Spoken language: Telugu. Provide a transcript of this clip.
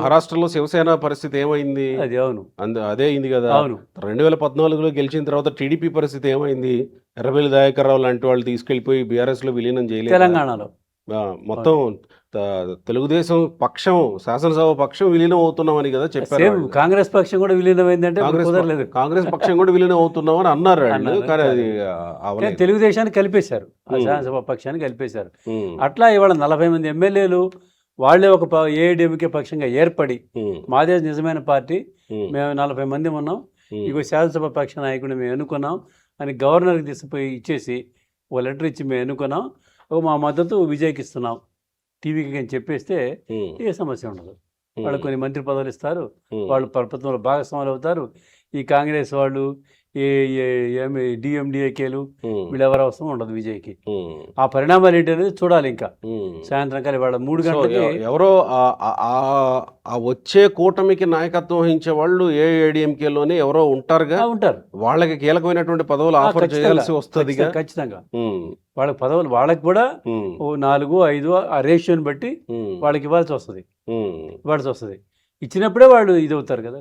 మహారాష్ట్రలో శివసేన పరిస్థితి ఏమైంది? అది అవును అదే అయింది కదా. అవును 2014లో గెలిచిన తర్వాత టీడీపీ పరిస్థితి ఏమైంది? ఎర్రబెల్లి దయాకర్ రావు లాంటి వాళ్ళు తీసుకెళ్లిపోయి బీఆర్ఎస్ లో విలీనం చేయలేదా? తెలంగాణలో మొత్తం తెలుగుదేశం పక్షం, శాసనసభ పక్షం విలీనం అవుతున్నామని కదా చెప్పారు సేమ్ వాళ్ళు. కాంగ్రెస్ పక్షం కూడా విలీనమైందంటే ఇప్పుడు కుదరలేదు. కాంగ్రెస్ పక్షం కూడా విలీనం అవుతున్నామని అన్నారు వాళ్ళు. అన్నారు. కానీ అది కానీ అవలేదు. తెలుగుదేశాన్ని కలిపేశారు, ఆ ఉమ్. శాసనసభ పక్షాన్ని కలిపేశారు. ఉమ్. అట్లా ఇవాళ 40 మంది ఎమ్మెల్యేలు వాళ్ళే ఒక ఏఐడిఎంకే పక్షంగా ఏర్పడి ఉమ్. మాదే నిజమైన పార్టీ, ఉమ్. మేము 40 మంది ఉన్నాం, ఉమ్. ఇగో శాసనసభ పక్ష నాయకుడిని మేము ఎన్నుకున్నాం అని గవర్నర్కి తీసుకుపోయి ఇచ్చేసి ఒక లెటర్ ఇచ్చి మేము ఎన్నుకున్నాం, మా మద్దతు విజయ్కి ఇస్తున్నాం టీవీకి అని చెప్పేస్తే ఉమ్. ఏ సమస్య ఉండదు. ఉమ్. వాళ్ళు కొన్ని మంత్రి పదవులు ఇస్తారు, ఉమ్. వాళ్ళు ప్రభుత్వంలో భాగస్వాములు అవుతారు. ఈ కాంగ్రెస్ వాళ్ళు డిఎండిఏకేలు ఉమ్. వీళ్ళెవరు అవసరం ఉండదు విజయ్కి. ఉమ్. ఆ పరిణామాలు ఏంటి అనేది చూడాలి. ఇంకా ఉమ్. సాయంత్రం కాలం వాళ్ళ 3 సో గంటలకి ఎవరో ఆ వచ్చే కూటమికి నాయకత్వం వహించే వాళ్ళు ఏఐడిఎంకేలోనే ఎవరో ఉంటారుగా, ఉంటారు. వాళ్ళకి కీలకమైనటువంటి పదవులు ఆఫర్ చేయాల్సి వస్తుంది. ఖచ్చితంగా వాళ్ళకి పదవులు వాళ్ళకి కూడా ఓ 4, 5 ఆ రేషియోని బట్టి వాళ్ళకి ఇవ్వాల్సి వస్తుంది. ఇచ్చినప్పుడే వాళ్ళు ఇది అవుతారు కదా.